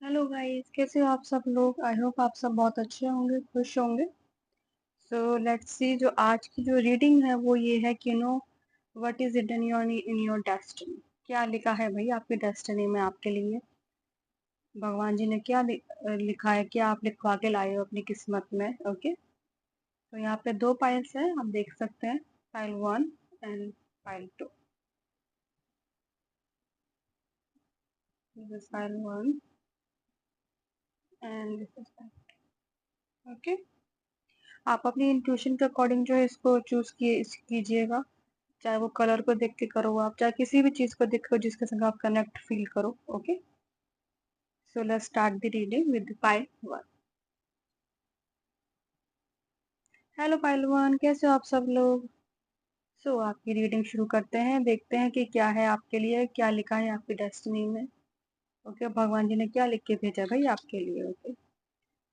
Hello guys, कैसे हो आप सब लोग। आई होप आप सब बहुत अच्छे होंगे, खुश होंगे। सो लेट्स सी, जो आज की जो रीडिंग है वो ये है कि what is written in your destiny. क्या लिखा है भाई आपकी डेस्टिनी में आपके लिए। भगवान जी ने क्या लिखा है, क्या आप लिखवा के लाए हो अपनी किस्मत में। ओके, तो यहाँ पे दो पाइल्स है, आप देख सकते हैं, pile 1 and pile 2। This is pile 1 and this is pile. Okay, आप अपनी इंट्यूशन के अकॉर्डिंग जो है इसको चूज कीजिएगा। चाहे वो कलर को देख के करो, आप चाहे किसी भी चीज को देखो जिसके संग आप कनेक्ट फील करो। Okay, so let's start the reading with pile 1। Hello pile 1, कैसे हो आप सब लोग। सो आपकी रीडिंग शुरू करते हैं, देखते हैं कि क्या है आपके लिए, क्या लिखा है आपकी डेस्टिनी में। ओके, भगवान जी ने क्या लिख के भेजा भाई आपके लिए। ओके,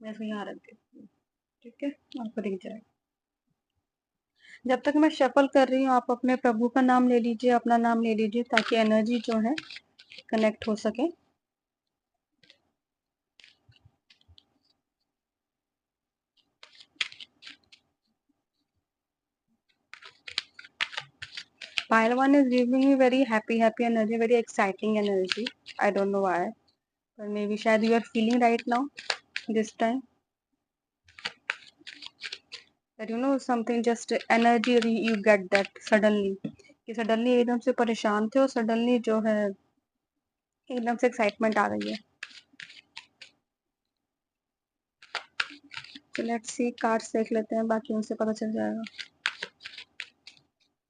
मैं इसको यहाँ रख देती हूँ। ठीक है, आपको दिख जाएगा। जब तक मैं शफल कर रही हूँ, आप अपने प्रभु का नाम ले लीजिए, अपना नाम ले लीजिए, ताकि एनर्जी जो है कनेक्ट हो सके। Pile 1 is giving me very happy energy, very exciting energy. I don't know why, but maybe शायद you are feeling right now, this time, that something, just energy you get that suddenly, कि suddenly एकदम से परेशान थे और suddenly जो है एकदम से excitement आ गई है। तो let's see, कार्ड्स देख लेते हैं, बाकी उनसे पता चल जाएगा,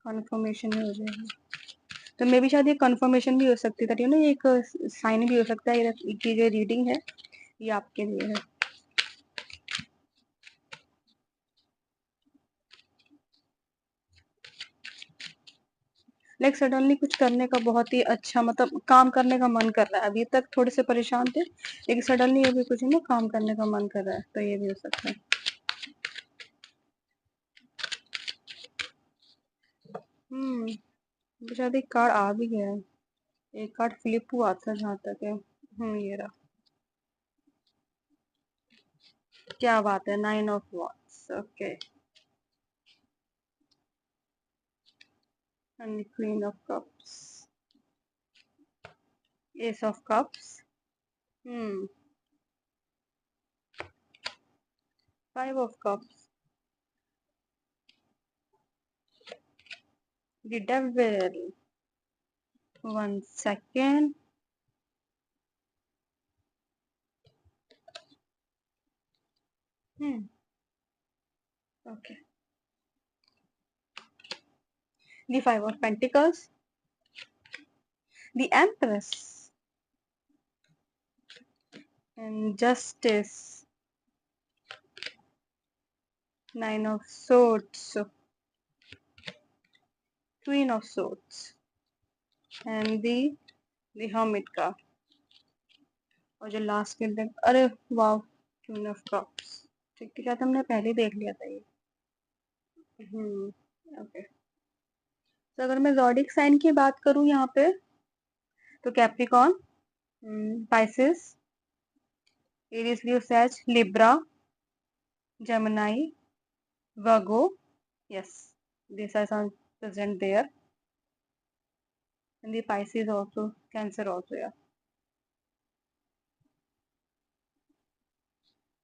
कन्फर्मेशन ही हो जाएगी। तो मे भी शायद ये कन्फर्मेशन भी हो सकती है, ये एक साइन भी हो सकता है कि जो रीडिंग है ये आपके लिए है। लाइक सडनली कुछ करने का बहुत ही अच्छा, मतलब काम करने का मन कर रहा है। अभी तक थोड़े से परेशान थे, लेकिन सडनली अभी कुछ काम करने का मन कर रहा है, तो ये भी हो सकता है। शायद एक कार्ड आ भी गया है, एक कार्ड फ्लिप हुआ था जहाँ तक है। ये रहा। क्या बात है, 9 of wands. Okay, and queen of cups, S of cups, 5 of cups, the devil, 1 second, okay, the 5 of pentacles, the empress, and justice, 9 of swords, queen of swords, and the hermit card। और जो last के दिन, अरे वाह, queen of cups. ठीक है, शायद हमने पहले देख लिया था ये। ओके, तो अगर मैं ज़ोडिक साइन की बात करूं यहाँ पे, तो Capricorn, Pisces, Aries, Leo, sage, Libra, Gemini, Virgo. Yes, this are some present there, and the Pisces also, Cancer also, yeah।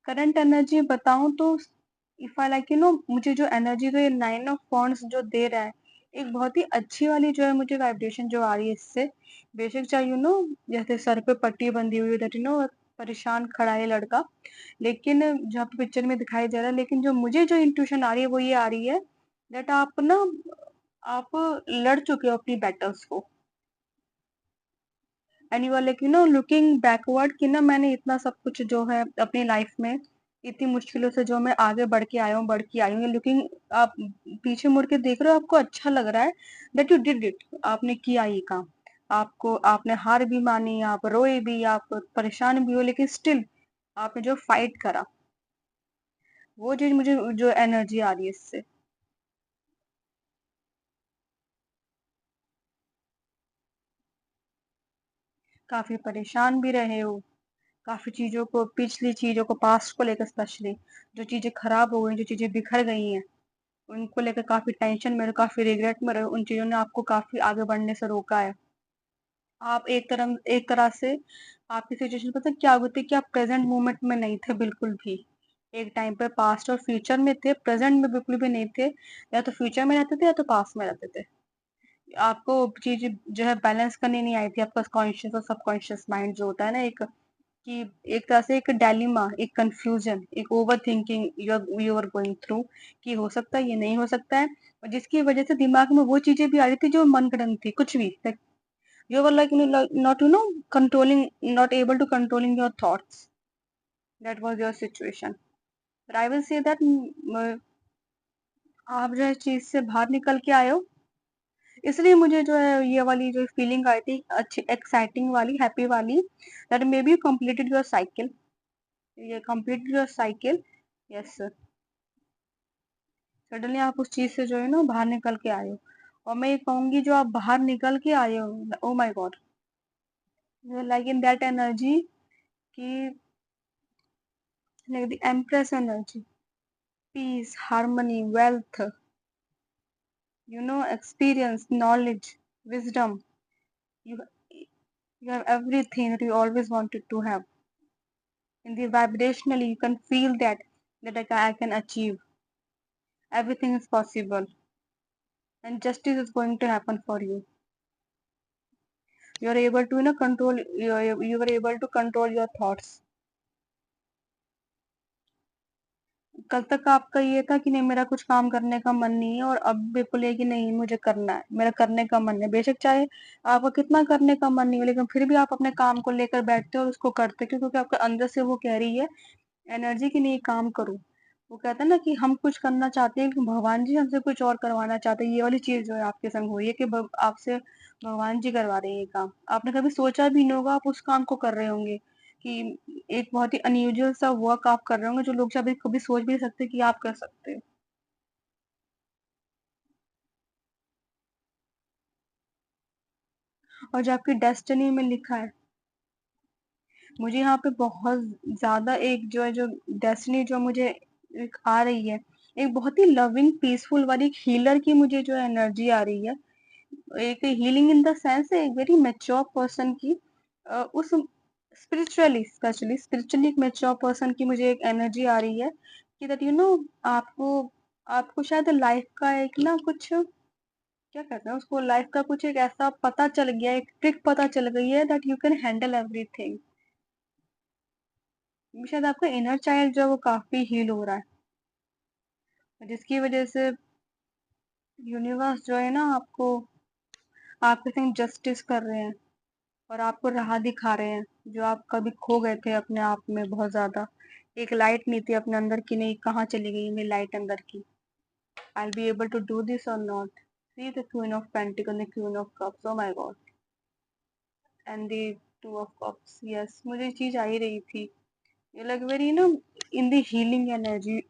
Current energy बताऊं तो, इफ आई लाइक मुझे जो एनर्जी, तो ये 9 ऑफ वॉन्ड्स जो दे रहा है, एक बहुत ही अच्छी वाली जो है मुझे वाइब्रेशन जो आ रही है इससे। बेशक चाहे जैसे सर पे पट्टी बंधी हुई, दैट परेशान खड़ा है लड़का, लेकिन जहाँ पे पिक्चर में दिखाई दे रहा है, लेकिन जो मुझे जो इंट्यूशन आ रही है वो ये आ रही है, दैट आप लड़ चुके हो अपनी बैटल्स को, and you are like looking backward, कि मैंने इतना सब कुछ जो है अपनी लाइफ में, इतनी मुश्किलों से जो मैं आगे बढ़ के आई हूँ, लुकिंग, आप पीछे मुड़ के देख रहे हो, आपको अच्छा लग रहा है दैट यू डिड इट, आपने किया ये काम। आपने हार भी मानी, आप रोए भी, आप परेशान भी हो, लेकिन स्टिल आपने जो फाइट करा, वो चीज मुझे जो एनर्जी आ रही है इससे। काफी परेशान भी रहे हो, काफ़ी चीज़ों को, पिछली चीज़ों को, पास्ट को लेकर स्पेशली, जो चीज़ें खराब हो गई, जो चीज़ें बिखर गई हैं, उनको लेकर काफ़ी टेंशन में रहे, काफ़ी रिग्रेट में रहे, उन चीज़ों ने आपको काफ़ी आगे बढ़ने से रोका है। आप एक तरह से आपकी सिचुएशन पता है क्या होती है कि आप प्रेज़ेंट मोमेंट में नहीं थे बिल्कुल भी। एक टाइम पे पास्ट और फ्यूचर में थे, प्रेज़ेंट में बिल्कुल भी नहीं थे। या तो फ्यूचर में रहते थे या तो पास्ट में रहते थे। आपको चीज़ें जो है बैलेंस करनी नहीं आई थी, आपका कॉन्शियस और सबकॉन्शियस माइंड जो होता है ना एक, कि एक तरह से एक डायलेमा, एक कन्फ्यूजन, एक overthinking you are going through, कि हो सकता है, ये नहीं हो सकता है, और जिसकी वजह से दिमाग में वो चीज़ें भी आ रही थी जो मनगढ़ंत थी, कुछ भी। Like you were like not controlling, not able to controlling your thoughts. That was your situation. But I will say that आप जो है चीज से बाहर निकल के आए हो, इसलिए मुझे जो है ये वाली जो फीलिंग आई थी अच्छी, एक्साइटिंग वाली, हैप्पी वाली, that may be completed your cycle, ये completed your cycle. Yes sir, suddenly आप उस चीज से जो है ना बाहर निकल के आए हो। और मैं ये कहूंगी जो आप बाहर निकल के आए हो, oh my God, like in that energy, कि like the empress energy, peace, harmony, wealth, experience, knowledge, wisdom. You, you have everything that you always wanted to have. In the vibrationally, you can feel that I can achieve. Everything is possible, and justice is going to happen for you. You are able to control. You are able to control your thoughts. कल तक आपका ये था कि नहीं, मेरा कुछ काम करने का मन नहीं है, और अब बिल्कुल है कि नहीं, मुझे करना है, मेरा करने का मन है। बेशक चाहे आपका कितना करने का मन नहीं हो, लेकिन फिर भी आप अपने काम को लेकर बैठते हो और उसको करते हो, क्योंकि आपके अंदर से वो कह रही है एनर्जी की, नहीं काम करो। वो कहता है ना कि हम कुछ करना चाहते हैं कि भगवान जी हमसे कुछ और करवाना चाहते हैं। ये वाली चीज जो है आपके संग हुई है कि आपसे भगवान जी करवा रहे हैं ये काम, आपने कभी सोचा भी नहीं होगा आप उस काम को कर रहे होंगे, कि एक बहुत ही अनयूजुअल सा वर्क आप कर रहे होंगे जो लोग शायद कभी सोच भी नहीं सकते कि आप कर सकते हो। और जो आपकी डेस्टिनी में लिखा है, मुझे यहाँ पे बहुत ज्यादा एक जो है, जो डेस्टिनी जो मुझे एक आ रही है, एक बहुत ही लविंग पीसफुल वाली, एक हीलर की मुझे जो एनर्जी आ रही है। एक हीलिंग इन द सेंस, एक वेरी मेच्योर पर्सन की, उस स्पिरिचुअली, स्पिरिचुअली एक मेच्योर पर्सन की मुझे एक एनर्जी आ रही है, कि दैट आपको आपको शायद लाइफ का एक ना कुछ, क्या कहते हैं उसको, लाइफ का कुछ एक ऐसा पता चल गया, एक ट्रिक पता चल गई है, that you can handle everything. शायद आपका इनर चाइल्ड जो है वो काफी हील हो रहा है, जिसकी वजह से यूनिवर्स जो है ना आपको, आपके संग जस्टिस कर रहे हैं, और आपको राह दिखा रहे हैं, जो आप कभी खो गए थे अपने आप में बहुत ज्यादा। एक लाइट नहीं थी अपने अंदर की, नहीं कहाँ चली गई मेरी लाइट अंदर की। I be able to do this और not. See the queen of pentacle, the queen of cups, oh my God, and the two of cups. Yes, मुझे ये चीज आ ही रही थी, ये लग very in the healing energy.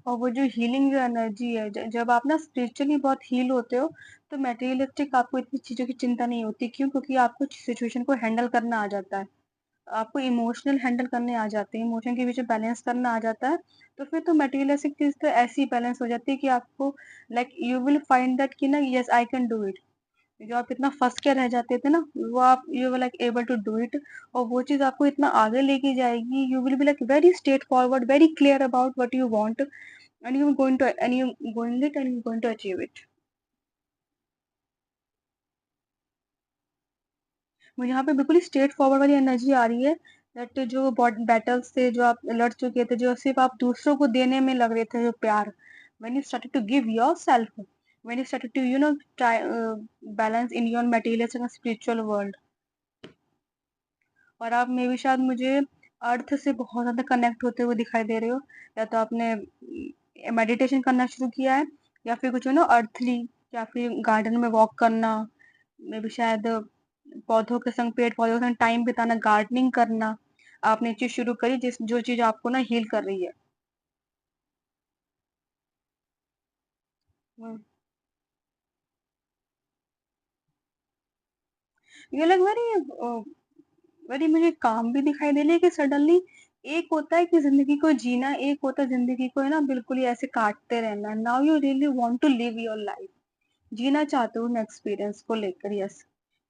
और वो जो हीलिंग जो एनर्जी है, जब आप ना स्पिरिचुअली बहुत हील होते हो, तो मेटेरियलिस्टिक आपको इतनी चीजों की चिंता नहीं होती। क्यों? क्योंकि आपको सिचुएशन को हैंडल करना आ जाता है, आपको इमोशनल हैंडल करने आ जाते हैं, इमोशन के बीच में बैलेंस करना आ जाता है। तो फिर तो मटेरियलिस्टिक चीज तो ऐसी बैलेंस हो जाती है कि आपको, like you will find that कि ना, yes I can do it. जो आप इतना फंस के रह जाते थे ना, वो आप you will like able to do it. और वो चीज आपको इतना आगे लेके जाएगी, you will be like very straight forward, very clear about what you want, and you're going to achieve it. मुझे यहाँ पे बिल्कुल ही स्ट्रेट फॉरवर्ड वाली एनर्जी आ रही है, दैट जो बैटल्स थे जो आप लड़ चुके थे, जो सिर्फ आप दूसरों को देने में लग रहे थे, जो प्यार, when you started to give yourself, when you started to try balance in your materialistic and spiritual world, और आप में भी शायद मुझे अर्थ से बहुत ज्यादा कनेक्ट होते हुए दिखाई दे रहे हो। या तो आपने मेडिटेशन करना शुरू किया है, या फिर कुछ अर्थली, या फिर गार्डन में वॉक करना, मे भी शायद पौधों के संग, पेड़ पौधों के संग टाइम बिताना, गार्डनिंग करना, आपने चीज शुरू करी जिस जो चीज आपको ना हील कर रही है। ये लग वेरी वेरी मुझे काम भी दिखाई दे रही है कि सडनली एक होता है कि ज़िंदगी को जीना, एक होता है ज़िंदगी को है ना बिल्कुल ही ऐसे काटते रहना। Now you really want to live your life. जीना चाहते हो उन एक्सपीरियंस को लेकर, यस,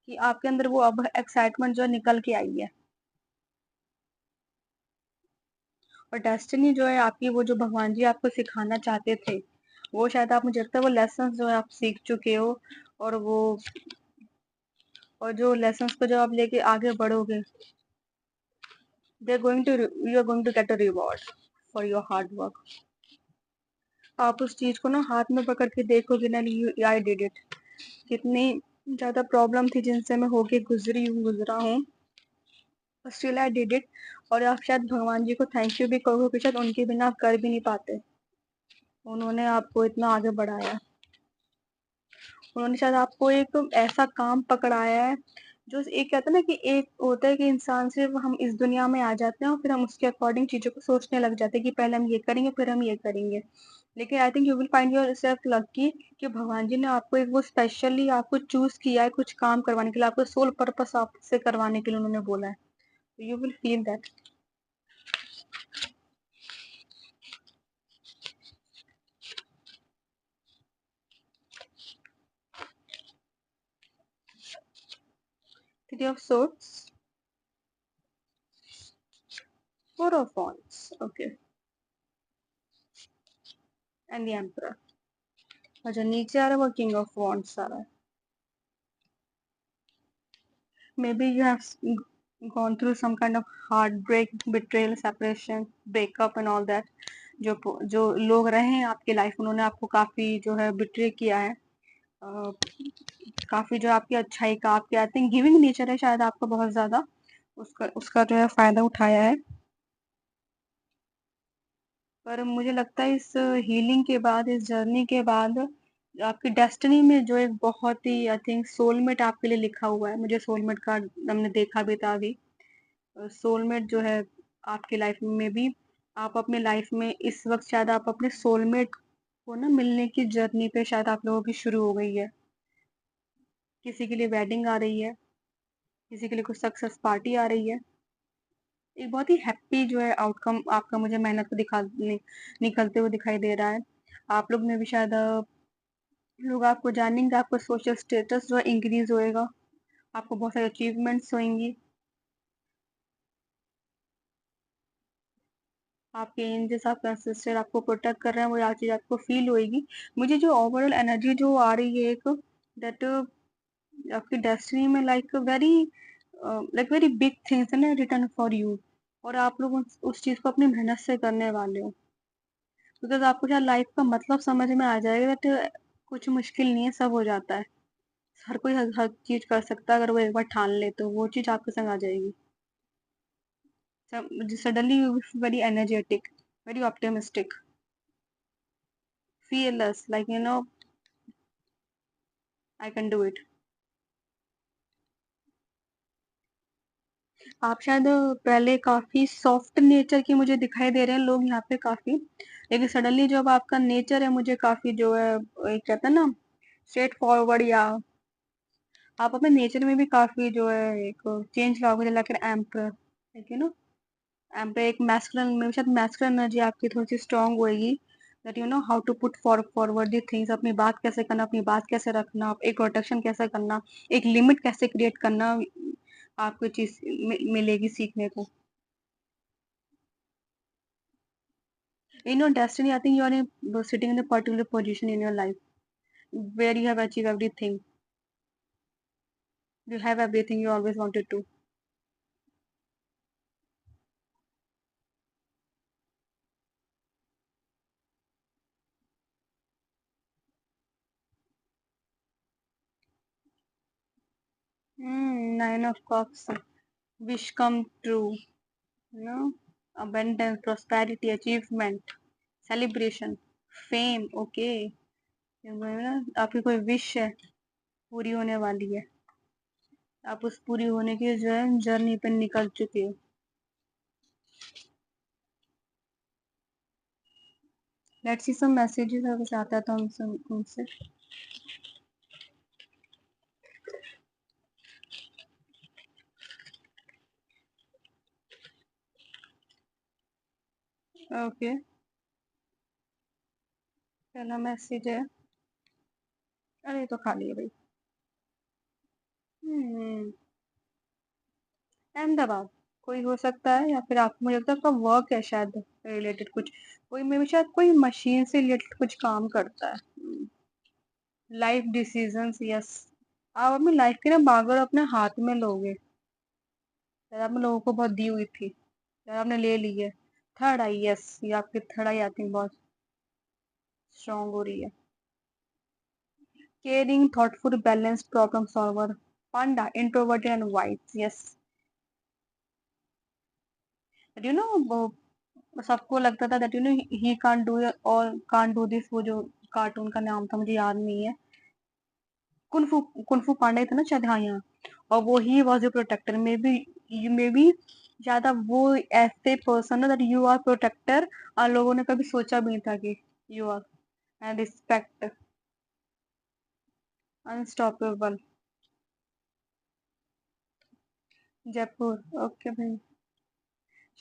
कि आपके अंदर वो अब एक्साइटमेंट जो है निकल के आई है। और डेस्टिनी जो है आपकी, वो जो भगवान जी आपको सिखाना चाहते थे, वो शायद आप, मुझे लगता है वो लेसन्स जो है आप सीख चुके हो। और वो, और जो लेसन्स को जब आप लेके आगे बढ़ोगे, they are going to, you are going to get a reward for your hard work. आप उस चीज को ना हाथ में पकड़ के देखोगे ना, यू आई डिड इट। कितनी ज्यादा प्रॉब्लम थी जिनसे मैं होके गुजरा हूँ, स्टिल आई डिड इट। और आप शायद भगवान जी को थैंक यू भी कहोगे, शायद उनके बिना आप कर भी नहीं पाते। उन्होंने आपको इतना आगे बढ़ाया। उन्होंने शायद आपको एक ऐसा काम पकड़ाया है, जो एक कहते हैं ना कि एक होता है कि इंसान से हम इस दुनिया में आ जाते हैं और फिर हम उसके अकॉर्डिंग चीजों को सोचने लग जाते हैं कि पहले हम ये करेंगे फिर हम ये करेंगे। लेकिन I think you will find your self lucky कि भगवान जी ने आपको एक वो स्पेशली आपको चूज किया है कुछ काम करवाने के लिए, आपको सोल पर्पस आपसे करवाने के लिए उन्होंने बोला है। You will feel that. Three of swords, four of wands, okay, and the emperor. और जो नीचे आ रहा है वो किंग ऑफ wands आ रहा है। Maybe you have gone through some kind of heartbreak, betrayal, separation, breakup and all that. जो लोग रहे हैं आपके लाइफ, उन्होंने आपको काफी जो है बिट्रे किया है। अ, काफी जो आपकी अच्छाई का, आपके आई थिंक गिविंग नेचर है शायद आपका बहुत ज्यादा, उसका उसका जो है फायदा उठाया है। पर मुझे लगता है इस हीलिंग के बाद, इस जर्नी के बाद, आपकी डेस्टिनी में जो एक बहुत ही आई थिंक सोलमेट आपके लिए लिखा हुआ है। मुझे सोलमेट का हमने देखा भी था अभी। सोलमेट जो है आपकी लाइफ में भी, आप अपने लाइफ में इस वक्त शायद आप अपने सोलमेट को ना मिलने की जर्नी पे शायद आप लोगों की शुरू हो गई है। किसी के लिए वेडिंग आ रही है, किसी के लिए कुछ सक्सेस पार्टी आ रही है। एक बहुत ही हैप्पी जो है आउटकम आपका मुझे मेहनत को निकलते हुए दिखाई दे रहा है। आप लोग में भी शायद लोग आपको जानेंगे, आपका सोशल स्टेटस जो है इंक्रीज होएगा, आपको बहुत सारी अचीवमेंट्स होंगी। आपके एंजल्स, आपका सिस्टर आपको प्रोटेक्ट कर रहे हैं, वो यार चीज आपको फील होएगी। मुझे जो ओवरऑल एनर्जी जो आ रही है एक, दैट आपकी डेस्टिनी में लाइक वेरी बिग थिंग्स है ना रिटर्न फॉर यू। और आप लोग उस चीज को अपनी मेहनत से करने वाले हो, बिकॉज आपको क्या लाइफ का मतलब समझ में आ जाएगा दैट कुछ मुश्किल नहीं है, सब हो जाता है। हर कोई हर चीज कर सकता है, अगर वो एक बार ठान ले तो वो चीज आपके संग आ जाएगी। Suddenly you very energetic, very optimistic, fearless, like I can do it. आप शायद पहले काफी सॉफ्ट नेचर की मुझे दिखाई दे रहे हैं लोग यहाँ पे काफी, लेकिन सडनली जब आपका नेचर है मुझे काफी जो है एक कहता है ना स्ट्रेट फॉरवर्ड, या आप अपने नेचर में भी काफी जो है एक चेंज लाओगे, like an emperor, like emperor एक मैस्कुलिन में शायद मैस्कुलिन एनर्जी आपकी थोड़ी सी स्ट्रांग होएगी, that you know how to put forward the things, अपनी बात कैसे करना, अपनी बात कैसे रखना, एक प्रोटेक्शन कैसे करना, एक लिमिट कैसे क्रिएट करना, आपको चीज मिलेगी सीखने को। In your destiny, I think you are sitting in a particular position in your life where you have achieved everything. You have everything you always wanted to. Nine of Cups. Wish come true. You know, abundance, prosperity, achievement, celebration, fame. Okay. ना आपकी कोई wish है पूरी होने वाली है, आप उस पूरी होने की जो है जर्नी पे निकल चुके हो। लेट्स सी सम मैसेजेस अगर चाहता तो हम उनसे। ओके, पहला मैसेज है। अरे ये तो खाली है भाई। हम्म, अहमदाबाद कोई हो सकता है, या फिर आपको, मुझे लगता है आपका वर्क है शायद रिलेटेड कुछ, कोई मे भी शायद कोई मशीन से रिलेटेड कुछ काम करता है। Life decisions, yes. आप अपनी लाइफ की ना बागड़ अपने हाथ में लोगे। शायद आपने लोगों को बहुत दी हुई थी, शायद आपने ले ली है। थर्ड आई, यस, ये आपकी थर्ड आई आई थिंक बहुत स्ट्रांग हो रही है। Caring, thoughtful, balanced, problem solver. Panda, introverted and wise, yes. You know वो सबको लगता था दैट ही कांट डू और कांट डू दिस, वो जो कार्टून का नाम था मुझे याद नहीं है। कुनफू, कुनफू पांडा ही था ना शायद, हाँ यहाँ। और वो he was your protector, maybe, you may be ज्यादा वो ऐसे पर्सन है दैट यू आर प्रोटेक्टर, और लोगों ने कभी सोचा भी नहीं था कि you are, and respect, unstoppable. Jaipur, okay भाई।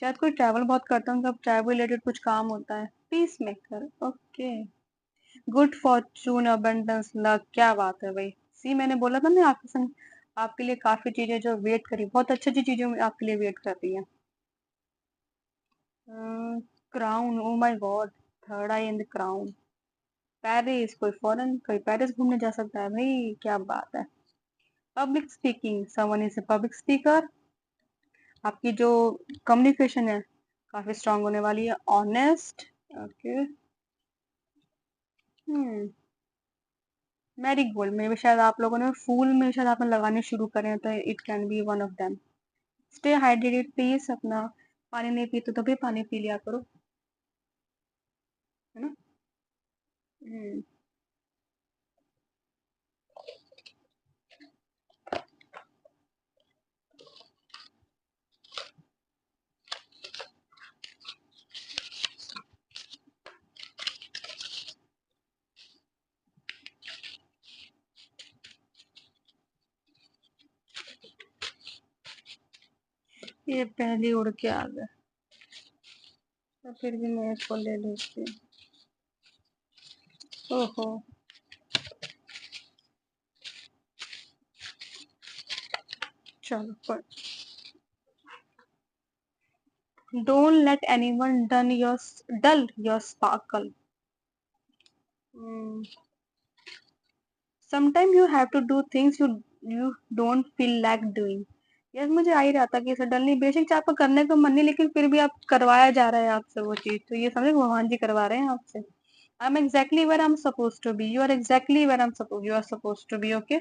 शायद कोई ट्रैवल बहुत करता है, उनका ट्रैवल रिलेटेड कुछ काम होता है। Peace maker, okay. Good Fortune, abundance, luck, क्या बात है भाई। सी मैंने बोला था ना आपके संग, आपके लिए काफी चीजें जो वेट करी, बहुत अच्छी अच्छी चीजें आपके लिए वेट कर रही है। Crown, O my God, third I in the crown. Paris, कोई फॉरेन, कोई पेरिस घूमने जा सकता है भाई, क्या बात है। Public speaking, someone is a public speaker. आपकी जो कम्युनिकेशन है काफी स्ट्रांग होने वाली है। Honest, okay. हम्म, मैरीगोल्ड में भी शायद आप लोगों ने फूल में शायद आपने लगाने शुरू करें हैं, तो it can be one of them. Stay hydrated please, अपना पानी नहीं पीते तो भी पानी पी लिया करो, है ना। हम्म, ये पहली उड़ के आ गया, तो फिर भी मैं इसको ले लेती हूँ। ओहो, चलो पर, don't let anyone dull your sparkle. Sometime you have to do things you don't feel like doing. Yes, मुझे आ ही रहा था कि इसे डल नहीं, बेशक से आपका करने का मन नहीं, लेकिन फिर भी आप करवाया जा रहा है आपसे वो चीज, तो ये समझे भगवान जी करवा रहे हैं आपसे। I am exactly where I am suppose to be, you are exactly where I am suppose, you are suppose to be, okay.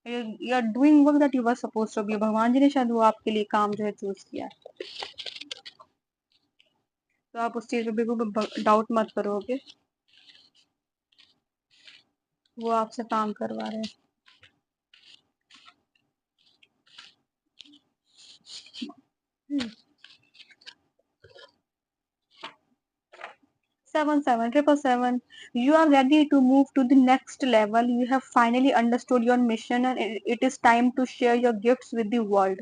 You are doing work that you are suppose to be, भगवान जी ने शायद वो आपके लिए काम जो है चूज किया है। तो आप उस चीज पे बिल्कुल डाउट मत करो, ओके। वो आपसे काम करवा रहे हैं। 7777. You are ready to move to the next level. You have finally understood your mission, and it is time to share your gifts with the world.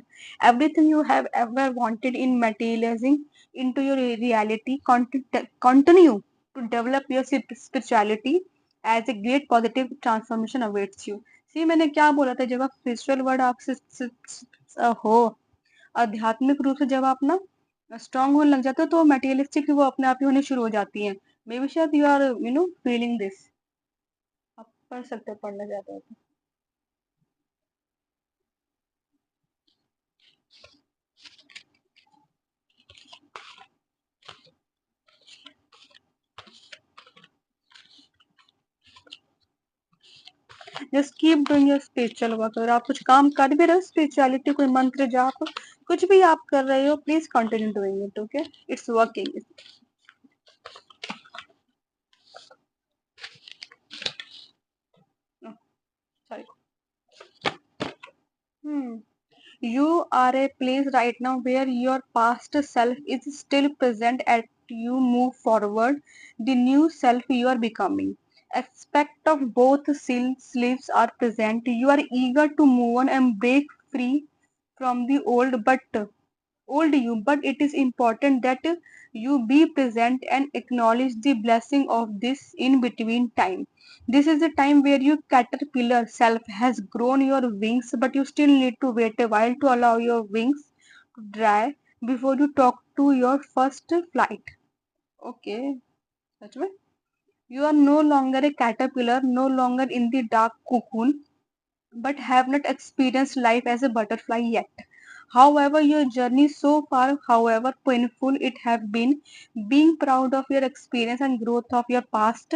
Everything you have ever wanted in materializing into your reality. Continue to develop your spirituality as a great positive transformation awaits you. See, मैंने क्या बोला था, जब आप spiritual word आपसे हो, आध्यात्मिक रूप से जब आप ना स्ट्रांग होने लग जाते हो, तो मटेरियलिस्टिक वो अपने आप ही होने शुरू हो जाती हैं। मे बी शायद यू आर फीलिंग दिस। आप पढ़ सकते हो, पढ़ना चाहते हो तो। Just keep doing your spiritual work. अगर आप कुछ काम कर भी रहे हो, स्पिरिचुअलिटी, कोई मंत्र जाप, कुछ भी आप कर रहे हो, please continue doing it, okay. It's working. Sorry. Hmm, you are a place right now where your past self is still present as you move forward, the new self you are becoming. Aspect of both sleeves are present. You are eager to move on and break free from the old, but old you, but it is important that you be present and acknowledge the blessing of this in between time. This is the time where your caterpillar self has grown your wings, but you still need to wait a while to allow your wings to dry before you talk to your first flight. Okay, सच में you are no longer a caterpillar, no longer in the dark cocoon, but have not experienced life as a butterfly yet. However, your journey so far, however painful it have been, being proud of your experience and growth of your past,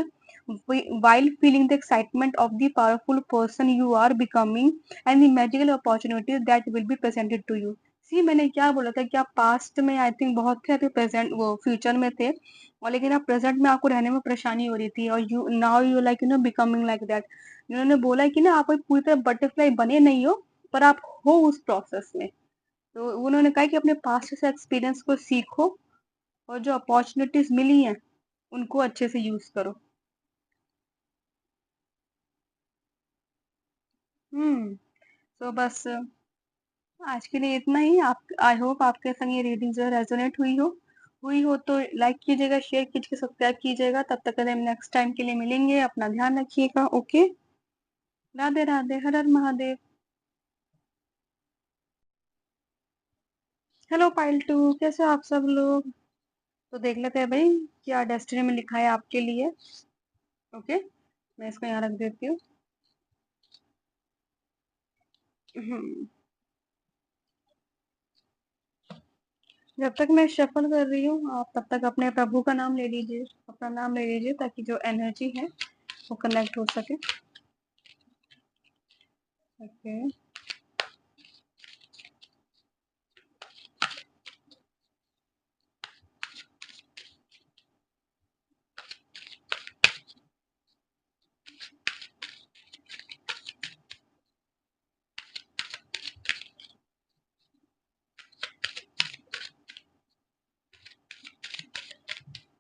while feeling the excitement of the powerful person you are becoming and the magical opportunities that will be presented to you. सी मैंने क्या बोला था कि आप past में I think बहुत थे, अभी प्रेजेंट वो फ्यूचर में थे, और लेकिन आप प्रेजेंट में आपको रहने में परेशानी हो रही थी, और you now you like becoming like that. इन्होंने बोला है कि ना आप कोई पूरी तरह बटरफ्लाई बने नहीं हो, पर आप हो उस प्रोसेस में। तो उन्होंने कहा कि अपने पास्ट से एक्सपीरियंस को सीखो और जो अपॉर्चुनिटीज मिली हैं उनको अच्छे से यूज करो। हम्म। तो बस आज के लिए इतना ही। आप आई होप आपके संग ये रीडिंग जो है रेजोनेट हुई हो तो लाइक कीजिएगा, शेयर कीजिए, सब्सक्राइब कीजिएगा। तब तक के लिए नेक्स्ट टाइम के लिए मिलेंगे। अपना ध्यान रखिएगा। Okay, Radhe Radhe, Har Har Mahadev. Hello pile two, कैसे हो आप सब लोग? तो देख लेते हैं भाई क्या डेस्टिनी में लिखा है आपके लिए। ओके, मैं इसको यहाँ रख देती हूँ। हम्म, जब तक मैं शफल कर रही हूँ आप तब तक अपने प्रभु का नाम ले लीजिए, अपना नाम ले लीजिए, ताकि जो एनर्जी है वो कनेक्ट हो सके। Okay,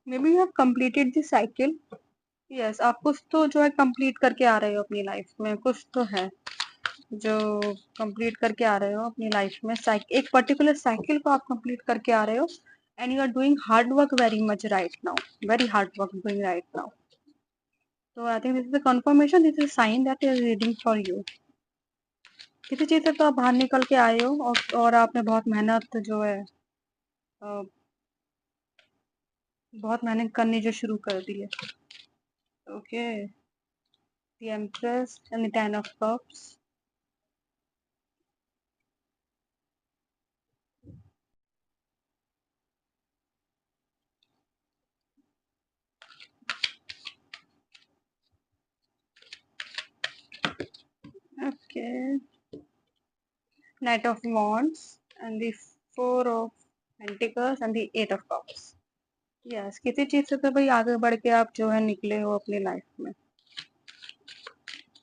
may be you have completed the cycle. Yes, आप कुछ तो जो है कंप्लीट करके आ रहे हो अपनी लाइफ में, कुछ तो है जो कंप्लीट करके आ रहे हो अपनी लाइफ में। एक पर्टिकुलर साइकिल को आप कंप्लीट करके आ रहे हो, and you are doing hard work very much right now, very hard work doing right now. तो I think this is the confirmation, this is sign that is reading for you. किसी चीज से तो आप बाहर निकल के आए हो, और आपने बहुत मेहनत जो है बहुत मेहनत करनी जो शुरू कर दी है। Okay, the empress and the ten of cups. Okay, Knight of Wands and the Four of Pentacles and the Eight of Cups। Yes, किसी चीज से तो भाई आगे बढ़ के आप जो है निकले हो अपनी लाइफ में।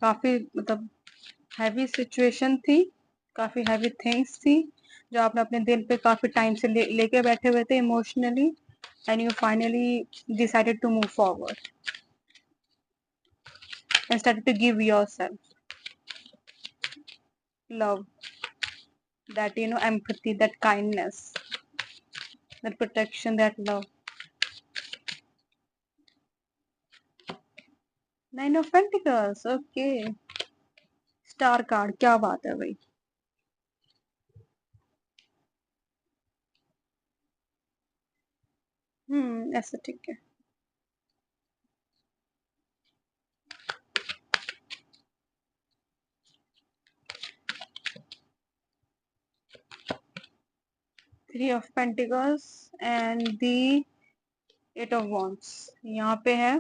काफी मतलब हैवी सिचुएशन थी, काफी हैवी थिंग्स थी जो आपने अपने दिल पे काफी टाइम से लेके बैठे हुए थे emotionally, and you finally decided to move forward and started to give yourself love, that empathy, that kindness, that protection, that love। Nine of pentacles. Okay, star card, क्या बात है भाई। ऐसा ठीक है। Three of pentacles and the eight of wands. यहाँ पे है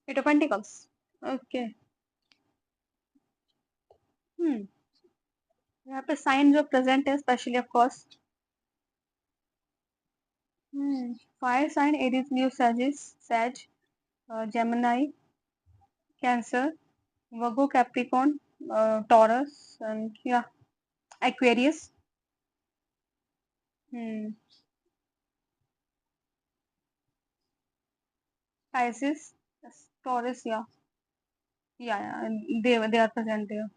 eight of pentacles. Okay, hmm, यहाँ पे साइन जो प्रेजेंट है specially of course, fire sign, Aries, new sages, सैज, Gemini, Cancer, Virgo, Capricorn, Taurus and या Aquarius. Hmm, Pisces, Taurus, yeah, yeah, they are present there.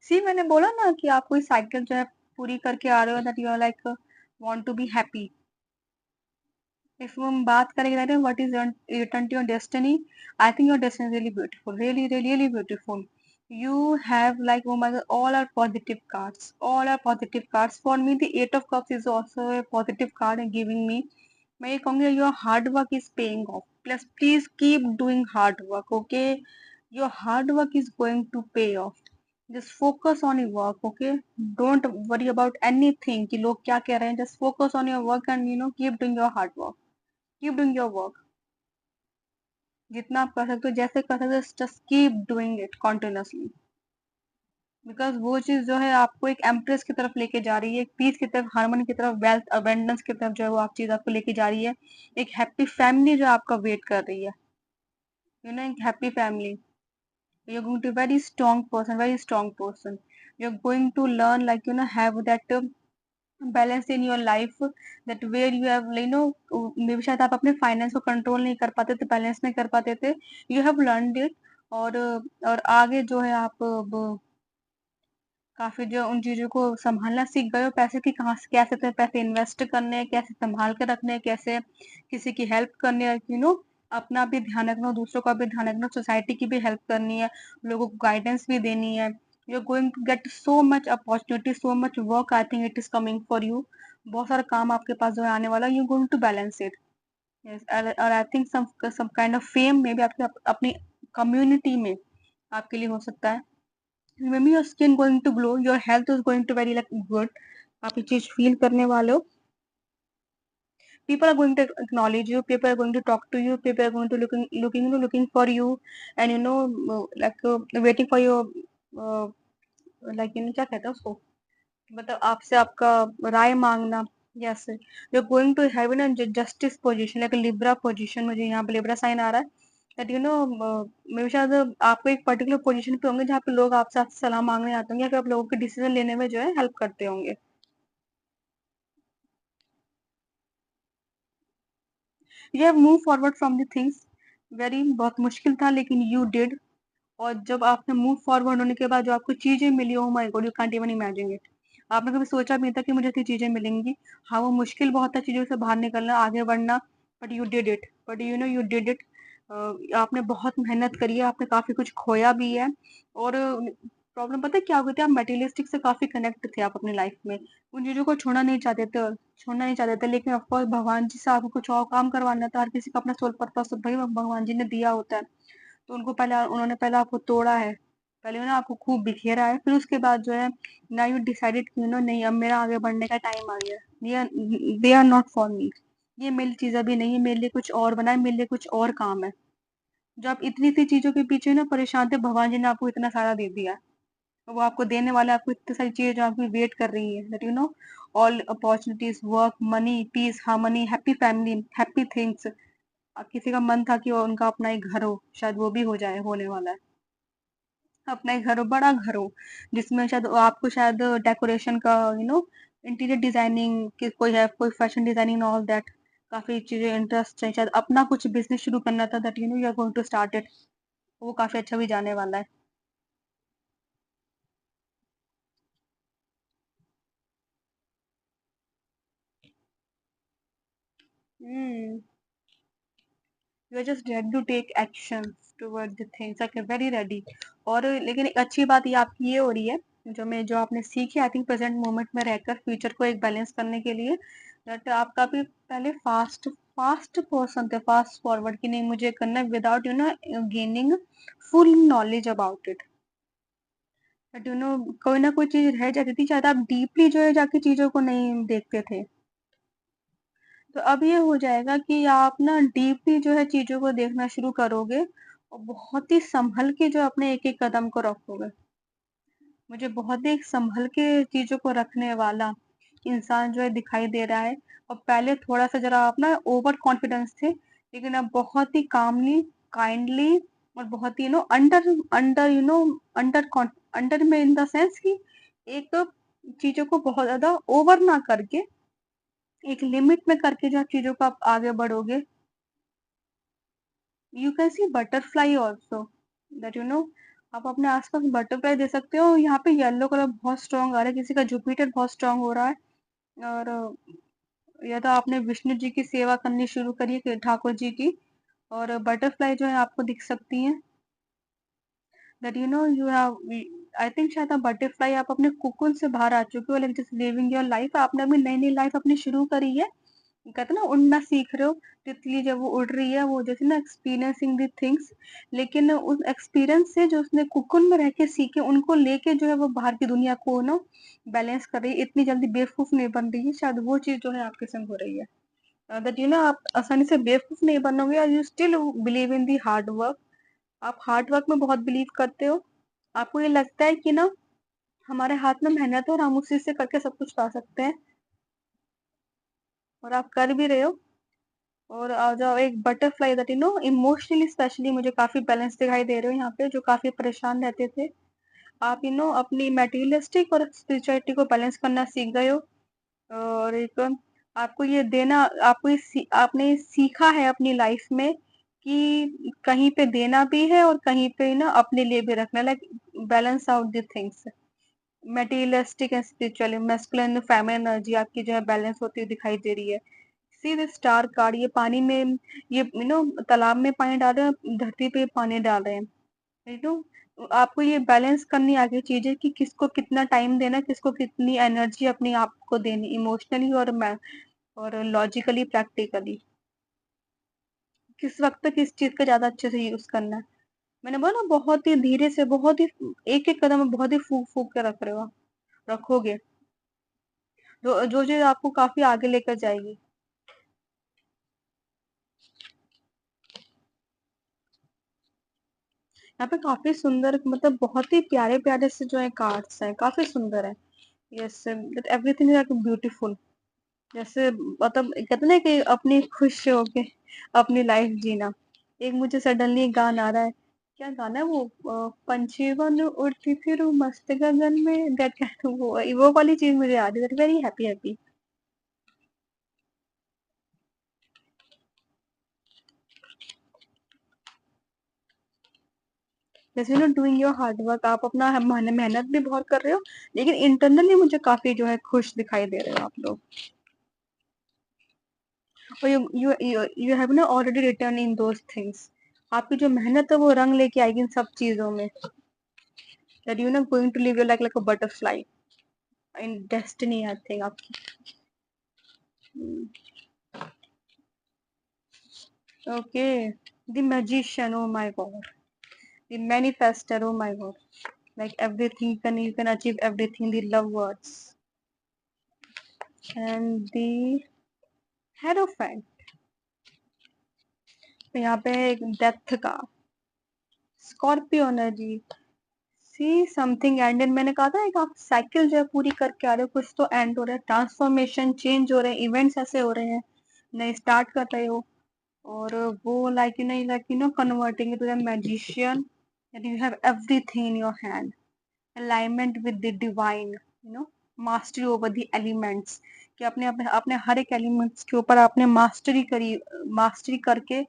See मैंने बोला ना कि आप कोई साइकिल जो है पूरी करके आ रहे हो, that you are like want to be happy. If हम बात करेंगे that what is return to your destiny, I think your destiny really beautiful, really beautiful. You have like, oh my god, all are positive cards, all are positive cards for me. The eight of cups is also a positive card and giving me, मैं ये कहूंगी your hard work is paying off, plus please keep doing hard work, okay? Your hard work is going to pay off. Just focus on your work, okay? Don't worry about anything कि लोग क्या कह रहे हैं, just focus on your work and keep doing your hard work, keep doing your work, जितना आप कर सकते हो, जैसे कर सकते हो, just keep doing it continuously, because वो चीज जो है आपको एक एम्प्रेस की तरफ लेके जा रही है, एक पीस की तरफ, हार्मनी की तरफ, वेल्थ अबेंडेंस की तरफ, जो है वो आप चीज आपको लेके जा रही है। एक हैप्पी फैमिली जो आपका वेट कर रही है, एक happy family. you're going to be very strong person, very strong person. You're going to learn, like have that balance in your life, that where you have maybe शायद आप अपने finance को कंट्रोल नहीं कर पाते थे, बैलेंस नहीं कर पाते थे, यू हैव लर्नड इट। और आगे जो है आप काफ़ी जो उन चीज़ों को सँभालना सीख गए हो, पैसे की कहाँ से कैसे तो पैसे इन्वेस्ट करने हैं, कैसे सँभाल के रखने हैं, कैसे किसी की हेल्प करनी है, अपना भी ध्यान रखना, दूसरों का भी ध्यान रखना, सोसाइटी की भी हेल्प करनी है, लोगों को गाइडेंस भी देनी है। You are going to get so much opportunity, so much work, I think it is coming for you. बहुत सारा काम आपके पास जो है आने वाला है, you are going to balance it. Yes, और I think some kind of fame may be आपके अपनी कम्युनिटी में आपके लिए हो सकता है। maybe your skin going to glow, your health is going to very like good, आप ये चीज फील करने वाले हो। people are going to acknowledge you, people are going to talk to you, people are going to looking for you, and like waiting for your uh, like क्या कहते हैं उसको, मतलब आपसे आपका राय मांगना। Yes, you going to have in justice position, like libra position, मुझे यहाँ पे लिब्रा साइन आ रहा है, दैट मेरे शायद आपको एक पर्टिकुलर पोजीशन पे होंगे जहाँ पे लोग आपसे आपसे सलाह मांगने आते होंगे, अगर आप लोगों के डिसीजन लेने में जो है हेल्प करते होंगे। You have move forward from the things, very बहुत मुश्किल था लेकिन यू डिड। और जब आपने मूव फॉरवर्ड होने के बाद जो आपको चीजें मिली, oh my God, you can't even imagine it. आपने कभी सोचा भी नहीं था कि मुझे इतनी चीजें मिलेंगी। हाँ, वो मुश्किल बहुत था चीजों से बाहर निकलना, आगे बढ़ना, but you did it, but you did it. आपने बहुत मेहनत करी है, आपने काफी कुछ खोया भी है। और प्रॉब्लम पता है क्या हो गई थी, आप मटेरियलिस्टिक से काफी कनेक्ट थे आप अपनी लाइफ में, उन चीजों को छोड़ना नहीं चाहते थे, लेकिन ऑफकोर्स भगवान जी से आपको कुछ और काम करवाना था, हर किसी का अपना सोल पर्पस भाई भगवान जी ने दिया होता है। तो उन्होंने पहले आपको तोड़ा है, पहले ना आपको खूब बिखेरा है, फिर उसके बाद जो है ना यू डिसाइडेड कि नहीं, अब मेरा आगे बढ़ने का टाइम आ गया, they are not for me, ये मेरी चीज अभी नहीं है, मेरे लिए कुछ और बनाए, मेरे लिए कुछ और काम है। जो आप इतनी सी चीजों के पीछे ना परेशान थे, भगवान जी ने आपको इतना सारा दे दिया है। वो आपको देने वाला है, आपको इतनी सारी चीजें जो आपकी वेट कर रही है, that all opportunities, work, money, peace, harmony, happy family, happy things. किसी का मन था कि उनका अपना एक घर हो, शायद वो भी हो जाए, होने वाला है। अपना एक घर हो, बड़ा घर हो, जिसमें शायद आपको शायद डेकोरेशन का, इंटीरियर डिजाइनिंग की कोई है, कोई फैशन डिजाइनिंग ऑल दैट, काफी चीजें इंटरेस्ट है, शायद अपना कुछ बिजनेस शुरू करना था, that you are going to start it. वो काफी अच्छा भी जाने वाला है। Hmm, you are just ready to take action toward the things, like very ready. और लेकिन एक अच्छी बात ये आपकी ये हो रही है, जो आपने सीखी, आई थिंक प्रेजेंट मोमेंट में रहकर फ्यूचर को एक बैलेंस करने के लिए, दैट आप काफी पहले फास्ट फास्ट पर्सन थे, फास्ट फॉरवर्ड की नहीं, मुझे करना है without gaining full knowledge about it, but कोई ना कोई चीज रह जाती थी, शायद आप डीपली जो है जाके चीजों को नहीं देखते थे। तो अब ये हो जाएगा कि आप ना डीपली जो है चीज़ों को देखना शुरू करोगे, और बहुत ही सँभल के जो अपने एक-एक कदम को रखोगे। मुझे बहुत ही सँभल के चीज़ों को रखने वाला इंसान जो है दिखाई दे रहा है, और पहले थोड़ा-सा ज़रा आप ना ओवर कॉन्फिडेंस थे, लेकिन अब बहुत ही कामली, काइंडली, और बहुत ही अंडर अंडर अंडर में इन द सेंस कि एक चीज़ों को बहुत ज़्यादा ओवर ना करके, एक लिमिट में करके जो चीज़ों को आप आगे बढ़ोगे। You can see butterfly also, that आप अपने आसपास बटरफ्लाई दे सकते हो। यहाँ पे येलो कलर बहुत स्ट्रांग आ रहा है, किसी का जुपिटर बहुत स्ट्रांग हो रहा है। और या तो आपने विष्णु जी की सेवा करनी शुरू करी है, ठाकुर जी की। और बटरफ्लाई जो है आपको दिख सकती हैं। That you no you have, I think शायद आप बटरफ्लाई, आप अपने कुकुन से बाहर आ चुके हो, like just living your life. आपने अभी नई नई लाइफ अपनी शुरू करी है। कहते हैं ना, उड़ना सीख रहे हो। तितली जब वो उड़ रही है, वो जैसे ना एक्सपीरियंसिंग द थिंग्स। लेकिन उस एक्सपीरियंस से जो उसने कुकुन में रह के सीखे, उनको लेके जो है वो बाहर की दुनिया को ना बैलेंस कर रही है। इतनी जल्दी बेवकूफ नहीं बन रही है। शायद वो चीज जो है आपके संग हो रही है। दैट यू नो आप आसानी से बेवकूफ नहीं बनोगे। और you still believe in the hard work. आप हार्ड वर्क में बहुत बिलीव करते हो। आपको ये लगता है कि ना हमारे हाथ में मेहनत है और हम उसी से करके सब कुछ पा सकते हैं। और आप कर भी रहे हो। और आ जाओ एक butterfly, that you know emotionally specially मुझे काफी बैलेंस दिखाई दे रहे हो यहाँ पे, जो काफी परेशान रहते थे। आप यू नो अपनी मेटीरियलिस्टिक और स्पिरिचुअलिटी को बैलेंस करना सीख गए हो। और एक आपको ये देना, आपको आपने ये सीखा है अपनी लाइफ में कि कहीं पे देना भी है और कहीं पे ना अपने लिए भी रखना, like balance out the things. Materialistic and spiritual, masculine feminine energy आपकी जो है बैलेंस होती हुई दिखाई दे रही है। सी द स्टार कार्ड, ये पानी में, ये यू नो तालाब में पानी डाल रहे हैं, धरती पे पानी डाल रहे हैं। यू नो आपको ये बैलेंस करनी आगे चीजें कि किसको कितना टाइम देना, किसको कितनी एनर्जी अपनी आप को देनी, इमोशनली और लॉजिकली प्रैक्टिकली। किस वक्त किस चीज का ज्यादा अच्छे से यूज करना है। मैंने बोला ना, बहुत ही धीरे से, बहुत ही एक एक कदम में बहुत ही फूक फूक के रख रहे हो आप, रखोगे जो जो चीज आपको काफी आगे लेकर जाएगी। यहाँ पे काफी सुंदर, मतलब बहुत ही प्यारे प्यारे से जो है कार्ड्स हैं, काफी सुंदर है। Yes, that everything is beautiful. जैसे मतलब कहते हैं ना कि अपनी खुश होके अपनी लाइफ जीना। एक मुझे सडनली गाना आ रहा है, क्या गाना है वो, पंछी बन उड़ती फिरूं मस्त गगन में, दैट वो वाली चीज मुझे आ रही है, दैट वेरी हैप्पी हैप्पी। जैसे ना डूइंग योर हार्ड वर्क, आप अपना मेहनत भी बहुत कर रहे हो, लेकिन इंटरनली मुझे काफी जो है खुश दिखाई दे रहे हो आप लोग। और यू हैव ना already return in those things. आपकी जो मेहनत है वो रंग लेके आएगी इन सब चीजों में। That you know going to live your like a butterfly in destiny, I think आपकी। Okay, the magician, oh my God, the manifester, oh my God, like everything you can achieve everything, the love words, and the hierophant। तो यहाँ पे एक death का, Scorpio energy, see something and. मैंने कहा था एक आप साइकिल जो है पूरी करके आ रहे हो, कुछ तो एंड हो रहा है, ट्रांसफॉर्मेशन, चेंज हो रहे हैं, इवेंट्स ऐसे हो रहे हैं, नए स्टार्ट कर रहे हो। और वो like you know converting to the magician, that you have everything in your hand, alignment with the divine, you know, mastery over the elements। कि अपने अपने अपने हर एक एलिमेंट्स के ऊपर आपने मास्टरी करी, मास्टरी करके,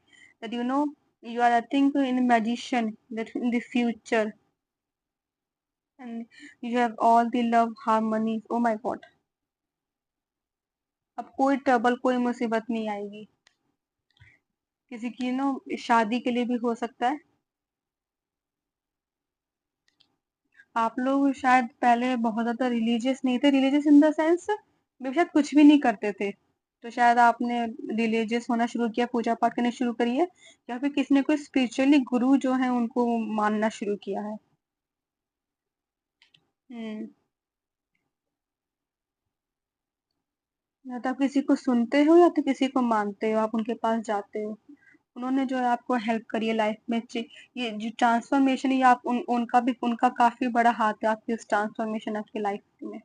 that you know you are, I think, in a magician that in the future, and you have all the love harmony, oh my god। अब कोई ट्रबल, कोई मुसीबत नहीं आएगी। किसी की नो शादी के लिए भी हो सकता है। आप लोग शायद पहले बहुत ज्यादा रिलीजियस नहीं थे, रिलीजियस इन द सेंस वे शायद कुछ भी नहीं करते थे। तो शायद आपने रिलीजियस होना शुरू किया, पूजा पाठ करनी शुरू करी है, या फिर किसी ने कोई स्पिरिचुअली गुरु जो है उनको मानना शुरू किया है। हम्म। या तो आप किसी को सुनते हो या तो किसी को मानते हो, आप उनके पास जाते हो। उन्होंने जो है आपको हेल्प करी है लाइफ में। ये जो ट्रांसफॉर्मेशन है, ये आप उनका भी, उनका काफी बड़ा हाथ है आपकी इस ट्रांसफॉर्मेशन आपकी लाइफ में।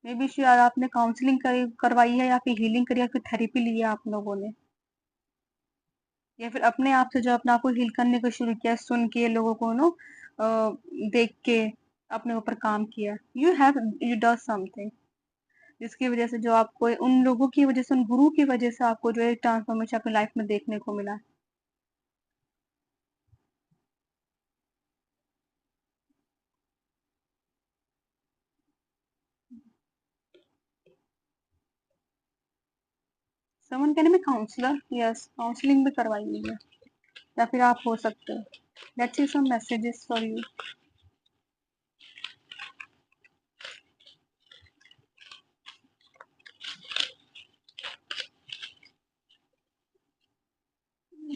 मे बी शायद आपने काउंसलिंग करवाई है, या फिर हीलिंग करी, या फिर थेरेपी ली है आप लोगों ने, या फिर अपने आप से जो अपने आप को हील करने को शुरू किया, सुन के लोगों को नो देख के अपने ऊपर काम किया। यू डू समथिंग जिसकी वजह से जो आपको उन लोगों की वजह से, उन गुरु की वजह से आपको जो है ट्रांसफॉर्मेशन अपनी लाइफ में देखने को मिला। Someone can be counsellor, yes counselling भी करवाई है या फिर आप हो सकते हो। Let's see some messages for you.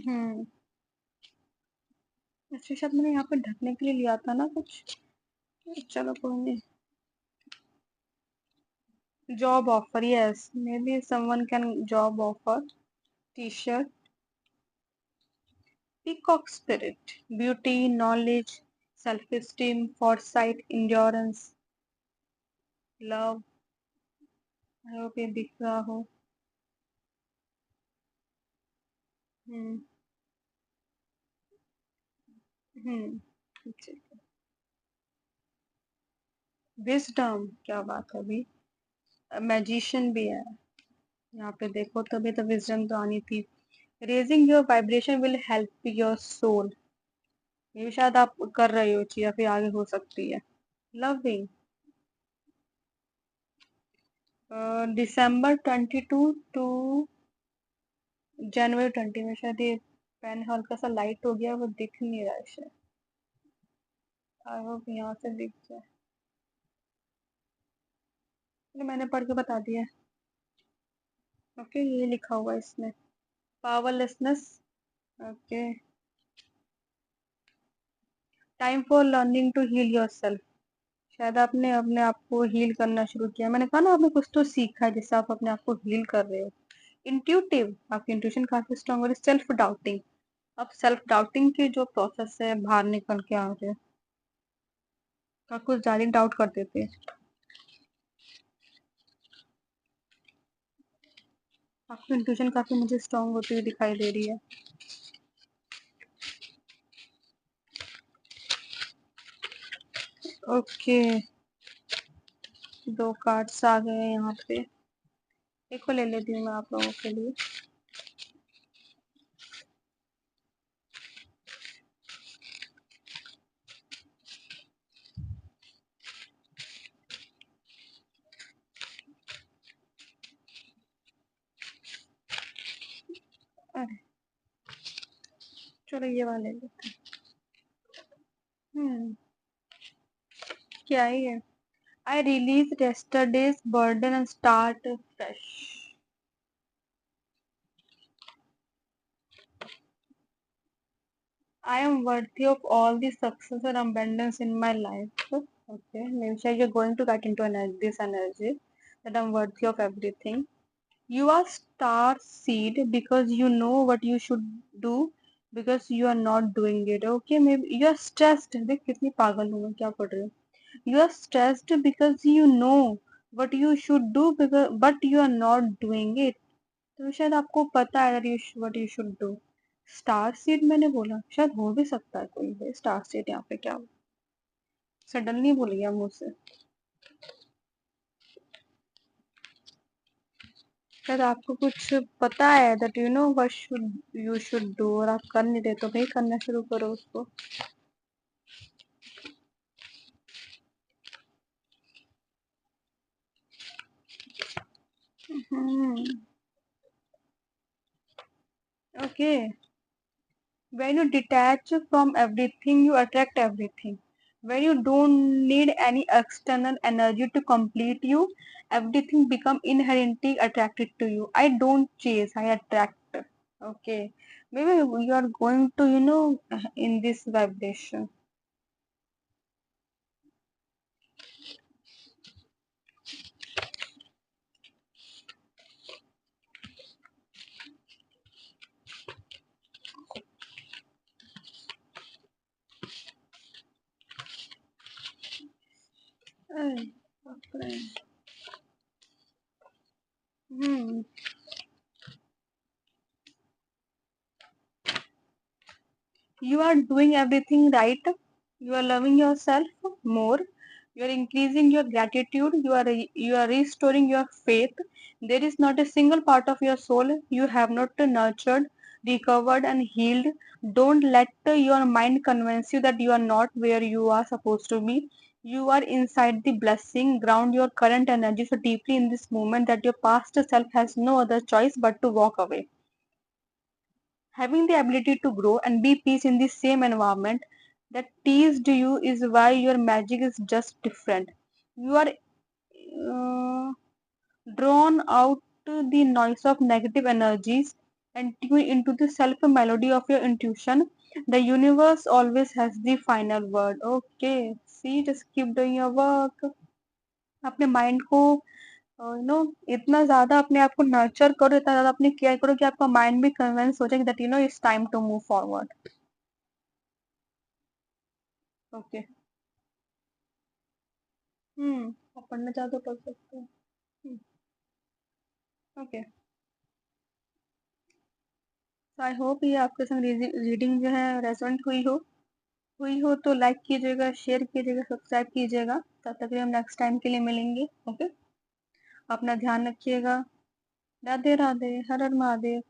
Hmm, अच्छा शायद मैंने यहाँ पे ढकने के लिए लिया था ना कुछ, चलो कोई नहीं। Job offer, yes may be someone can job offer, T shirt, peacock spirit, beauty, knowledge, self esteem, Forsyte, endurance, love. I hope ये दिख रहा हो। हम्म। हम्म। विजडम, क्या बात है अभी। मैजिशियन भी है यहाँ पे, देखो तभी तो विजडम तो आनी थी। Raising your vibration will help your soul, ये भी शायद आप कर रहे हो चीज या फिर आगे हो सकती है। लविंग, December 22 टू January 20 में, शायद ये पेन हल्का सा लाइट हो गया, वो दिख नहीं रहा है शायद। आई होप यहाँ से दिख जाए। चलो मैंने पढ़ के बता दिया। ओके, ये लिखा हुआ है इसमें, powerlessness. Okay, time for learning to heal your self, शायद आपने अपने आप को हील करना शुरू किया। मैंने कहा ना आपने कुछ तो सीखा है जिससे आप अपने आप को हील कर रहे हो। इंट्यूटिव, आपकी इंट्यूशन काफी स्ट्रांग, और सेल्फ डाउटिंग, आप सेल्फ डाउटिंग की जो प्रोसेस है बाहर निकल के आ रहे हो, आप कुछ ज्यादा डाउट करते थे। आपकी इंट्यूशन काफी मुझे स्ट्रांग होती हुई दिखाई दे रही है। ओके, दो कार्ड्स आ गए हैं यहाँ पे, एक को ले लेती हूँ मैं आप लोगों के लिए। अरे चलो ये वाले ले लेते हैं। क्या ही है। I release yesterday's burden and start fresh. I am worthy of all the success and abundance in my life. Okay, maybe you're going to get into this energy that I'm worthy of everything. You are star seed because you know what you should do because you are not doing it. Okay, maybe you are stressed. देख कितनी पागल हूँ मैं, क्या पढ़ रही हूँ। You are stressed because you know what you should do because but you are not doing it. तो शायद आपको पता है what you should do. Star seed मैंने बोला, शायद हो भी सकता है कोई है स्टार सीड यहाँ पे, क्या सडनली भूल गया मुंह से। शायद आपको कुछ पता है that you know what should you should do, और आप कर नहीं रहे तो भाई करना शुरू करो उसको। हम्म, okay. When you detach from everything, you attract everything. When you don't need any external energy to complete you, everything become inherently attracted to you. I don't chase, I attract. Okay. Maybe you are going to, in this vibration. Ay, okay. Hmm. You are doing everything right. You are loving yourself more. You are increasing your gratitude. You are restoring your faith. There is not a single part of your soul you have not nurtured, recovered, and healed. Don't let your mind convince you that you are not where you are supposed to be. You are inside the blessing. Ground your current energy so deeply in this moment that your past self has no other choice but to walk away. Having the ability to grow and be peace in the same environment that teased you is why your magic is just different. You are drawn out the noise of negative energies and tune into the self melody of your intuition. The universe always has the final word. Okay, see, just keep doing your work. अपने mind को इतना ज्यादा अपने आप को nurture करो, इतना ज्यादा अपनी केयर करो कि आपका माइंड भी कन्विंस हो जाए कि that it's time to move forward. Okay. आप पढ़ना चाहते हो पढ़ सकते हो. ओके. सो आई होप ये आपके संग रीडिंग जो है रेजोनेंट हुई हो तो लाइक कीजिएगा, शेयर कीजिएगा, सब्सक्राइब कीजिएगा. तब तक के लिए हम नेक्स्ट टाइम के लिए मिलेंगे. ओके. अपना ध्यान रखिएगा. राधे राधे. हर हर महादेव.